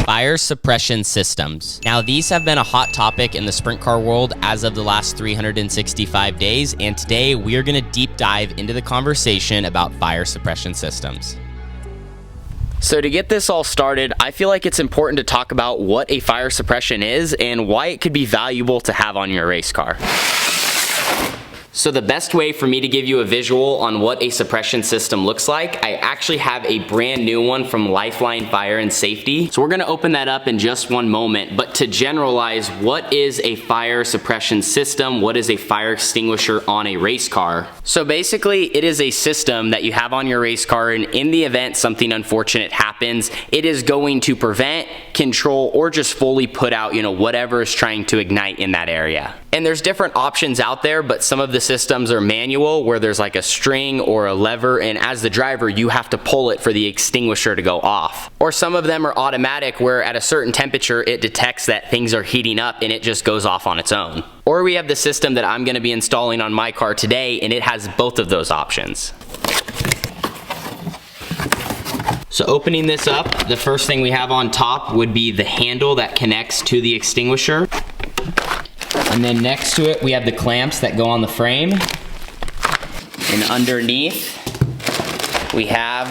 Fire suppression systems. Now, these have been a hot topic in the sprint car world as of the last 365 days, and today we are going to deep dive into the conversation about fire suppression systems. So to get this all started, I feel like it's important to talk about what a fire suppression is and why it could be valuable to have on your race car. So the best way for me to give you a visual on what a suppression system looks like, I actually have a brand new one from Lifeline Fire and Safety. So we're gonna open that up in just one moment, but to generalize, what is a fire suppression system? What is a fire extinguisher on a race car? So basically, it is a system that you have on your race car, and in the event something unfortunate happens, it is going to prevent, control, or just fully put out, whatever is trying to ignite in that area. And there's different options out there, but some of the systems are manual, where there's like a string or a lever, and as the driver, you have to pull it for the extinguisher to go off. Or some of them are automatic, where at a certain temperature, it detects that things are heating up and it just goes off on its own. Or we have the system that I'm gonna be installing on my car today, and it has both of those options. So opening this up, the first thing we have on top would be the handle that connects to the extinguisher. And then next to it, we have the clamps that go on the frame. And underneath, we have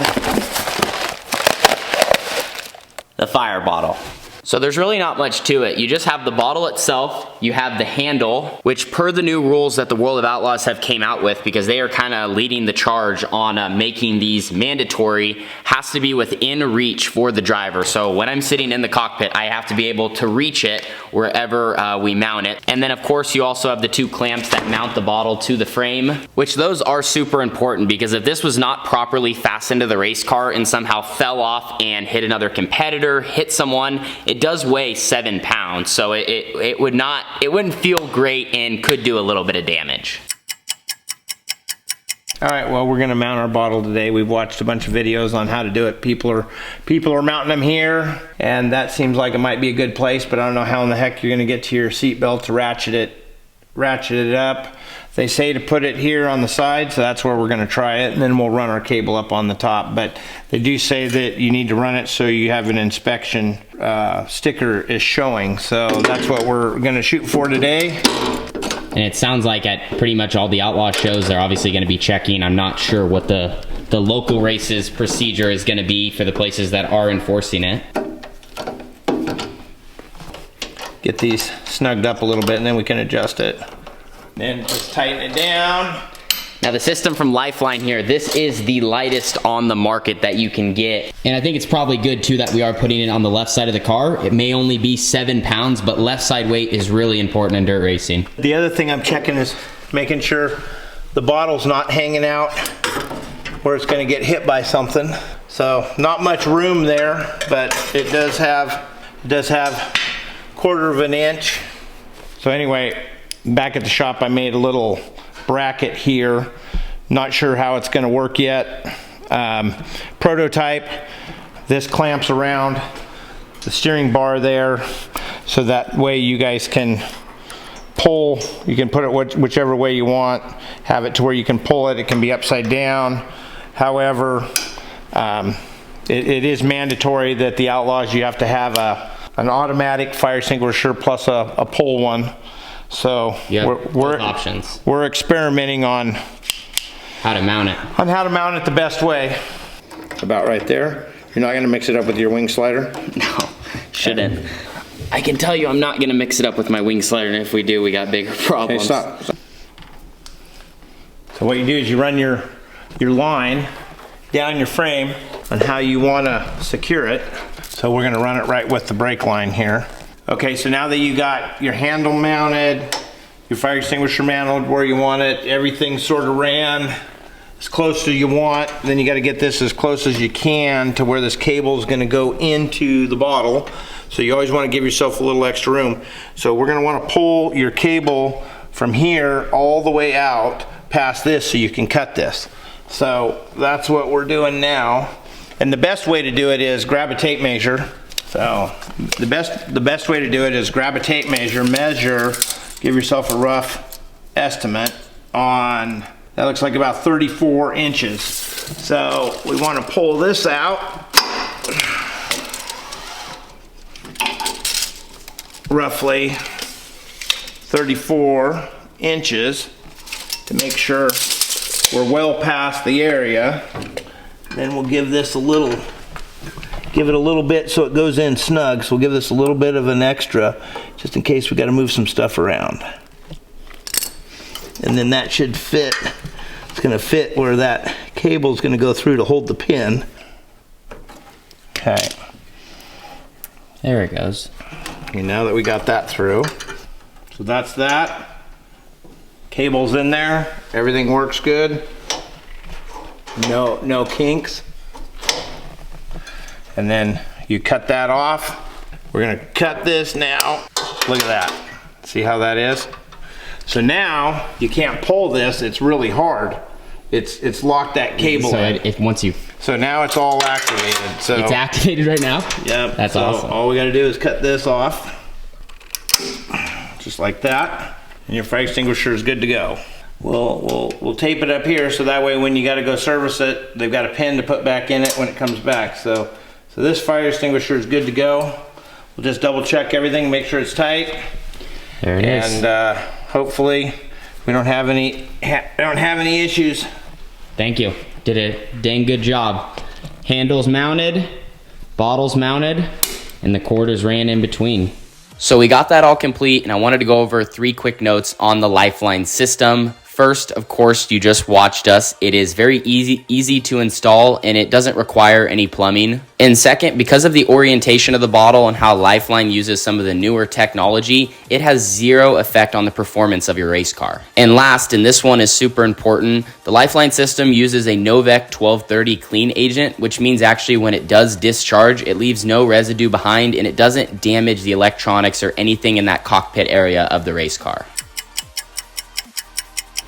the fire bottle. So there's really not much to it. You just have the bottle itself, you have the handle, which per the new rules that the World of Outlaws have came out with, because they are kind of leading the charge on making these mandatory, has to be within reach for the driver. So when I'm sitting in the cockpit, I have to be able to reach it wherever we mount it. And then of course you also have the two clamps that mount the bottle to the frame, which those are super important, because if this was not properly fastened to the race car and somehow fell off and hit another competitor, hit someone, it does weigh 7 pounds, so it wouldn't feel great and could do a little bit of damage. All right, well, we're gonna mount our bottle today. We've watched a bunch of videos on how to do it. People are mounting them here, and that seems like it might be a good place, but I don't know how in the heck you're gonna get to your seat belt to ratchet it up. They say to put it here on the side, so that's where we're gonna try it, and then we'll run our cable up on the top. But they do say that you need to run it so you have an inspection sticker is showing. So that's what we're gonna shoot for today. And it sounds like at pretty much all the Outlaw shows, they're obviously gonna be checking. I'm not sure what the local races procedure is gonna be for the places that are enforcing it. Get these snugged up a little bit, and then we can adjust it. Then just tighten it down. Now the system from Lifeline here, this is the lightest on the market that you can get. And I think it's probably good too that we are putting it on the left side of the car. It may only be 7 pounds, but left side weight is really important in dirt racing. The other thing I'm checking is making sure the bottle's not hanging out where it's gonna get hit by something. So not much room there, but it does have 1/4 of an inch. So anyway, back at the shop, I made a little bracket here. Not sure how it's gonna work yet. Prototype, this clamps around the steering bar there, so that way you guys can pull, you can put it whichever way you want, have it to where you can pull it. It can be upside down. However, it is mandatory that the Outlaws, you have to have an automatic fire extinguisher plus a pull one. So we're experimenting on how to mount it. On how to mount it the best way. About right there. You're not gonna mix it up with your wing slider? No, shouldn't. I can tell you I'm not gonna mix it up with my wing slider, and if we do, we got bigger problems. Okay, stop. So what you do is you run your line down your frame on how you wanna secure it. So we're gonna run it right with the brake line here. Okay, so now that you got your handle mounted, your fire extinguisher mounted where you want it, everything sort of ran as close as you want, then you got to get this as close as you can to where this cable is going to go into the bottle. So you always want to give yourself a little extra room. So we're going to want to pull your cable from here all the way out past this so you can cut this. So that's what we're doing now. And the best way to do it is grab a tape measure. So the best way to do it is grab a tape measure, give yourself a rough estimate on, that looks like about 34 inches. So we want to pull this out. roughly 34 inches to make sure we're well past the area. Then we'll give this a little, give it a little bit so it goes in snug. So we'll give this a little bit of an extra just in case we got to move some stuff around. And then that should fit. It's going to fit where that cable is going to go through to hold the pin. Okay. There it goes. Okay, now that we got that through. So that's that. Cable's in there. Everything works good. No kinks. And then you cut that off. We're gonna cut this now. Look at that. See how that is? So now you can't pull this. It's really hard. It's locked that cable in. So now it's all activated. So it's activated right now? Yep. That's awesome. All we gotta do is cut this off. Just like that. And your fire extinguisher is good to go. We'll tape it up here so that way when you gotta go service it, they've got a pin to put back in it when it comes back. So this fire extinguisher is good to go. We'll just double check everything, make sure it's tight. There it is. And hopefully we don't have any issues. Thank you. Did a dang good job. Handles mounted, bottles mounted, and the quarters ran in between. So we got that all complete, and I wanted to go over 3 quick notes on the Lifeline system. First, of course, you just watched us. It is very easy to install, and it doesn't require any plumbing. And second, because of the orientation of the bottle and how Lifeline uses some of the newer technology, it has 0 effect on the performance of your race car. And last, and this one is super important, the Lifeline system uses a Novec 1230 clean agent, which means actually when it does discharge, it leaves no residue behind and it doesn't damage the electronics or anything in that cockpit area of the race car.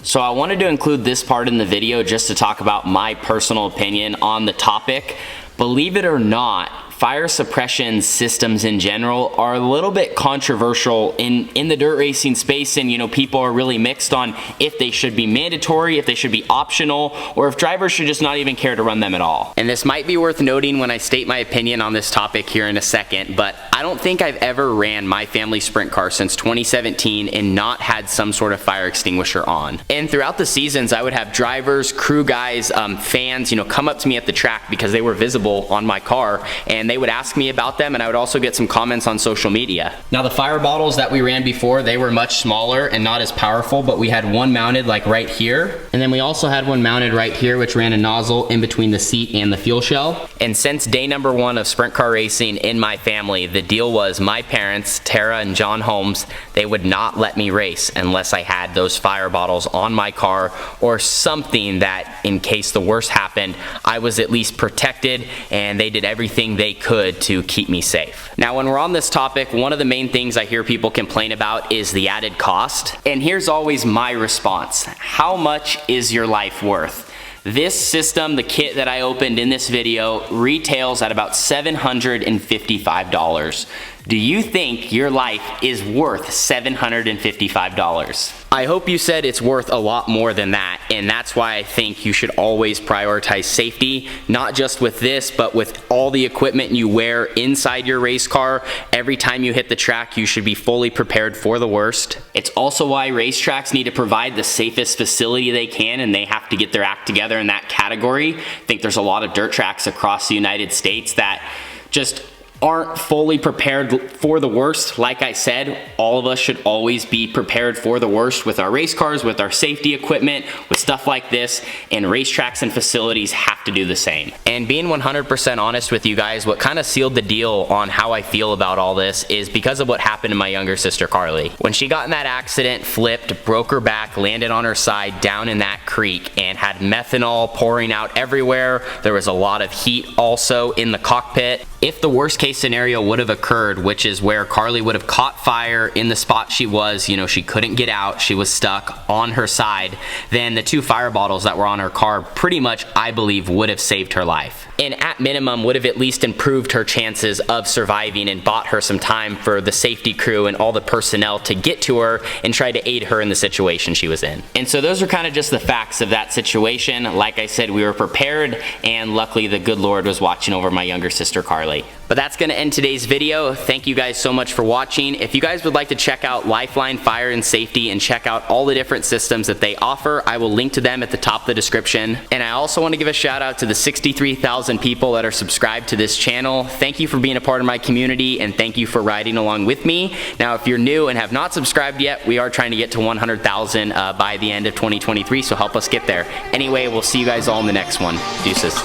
So I wanted to include this part in the video just to talk about my personal opinion on the topic. Believe it or not, fire suppression systems in general are a little bit controversial in the dirt racing space, and you know, people are really mixed on if they should be mandatory, if they should be optional, or if drivers should just not even care to run them at all. And this might be worth noting when I state my opinion on this topic here in a second, but I don't think I've ever ran my family sprint car since 2017 and not had some sort of fire extinguisher on. And throughout the seasons, I would have drivers, crew guys, fans, you know, come up to me at the track because they were visible on my car, and they would ask me about them, and I would also get some comments on social media. Now the fire bottles that we ran before, they were much smaller and not as powerful, but we had one mounted like right here, and then we also had one mounted right here which ran a nozzle in between the seat and the fuel shell. And since day number 1 of sprint car racing in my family, the deal was my parents, Tara and John Holmes, they would not let me race unless I had those fire bottles on my car or something that in case the worst happened, I was at least protected, and they did everything they could to keep me safe. Now when we're on this topic, one of the main things I hear people complain about is the added cost. And here's always my response. How much is your life worth? This system, the kit that I opened in this video, retails at about $755. Do you think your life is worth $755? I hope you said it's worth a lot more than that, and that's why I think you should always prioritize safety, not just with this, but with all the equipment you wear inside your race car. Every time you hit the track, you should be fully prepared for the worst. It's also why racetracks need to provide the safest facility they can, and they have to get their act together in that category. I think there's a lot of dirt tracks across the United States that just aren't fully prepared for the worst. Like I said, all of us should always be prepared for the worst with our race cars, with our safety equipment, with stuff like this, and racetracks and facilities have to do the same. And being 100% honest with you guys, what kind of sealed the deal on how I feel about all this is because of what happened to my younger sister Carly. When she got in that accident, flipped, broke her back, landed on her side down in that creek, and had methanol pouring out everywhere. There was a lot of heat also in the cockpit. If the worst case scenario would have occurred, which is where Carly would have caught fire in the spot she was, you know, she couldn't get out, she was stuck on her side, then the 2 fire bottles that were on her car pretty much, I believe, would have saved her life. And at minimum would have at least improved her chances of surviving and bought her some time for the safety crew and all the personnel to get to her and try to aid her in the situation she was in. And so those are kind of just the facts of that situation. Like I said, we were prepared, and luckily the good Lord was watching over my younger sister Carly. But that's gonna end today's video. Thank you guys so much for watching. If you guys would like to check out Lifeline Fire and Safety and check out all the different systems that they offer, I will link to them at the top of the description. And I also want to give a shout out to the 63,000 people that are subscribed to this channel. Thank you for being a part of my community, and thank you for riding along with me. Now, if you're new and have not subscribed yet, we are trying to get to 100,000 by the end of 2023, so help us get there. Anyway, we'll see you guys all in the next one. Deuces.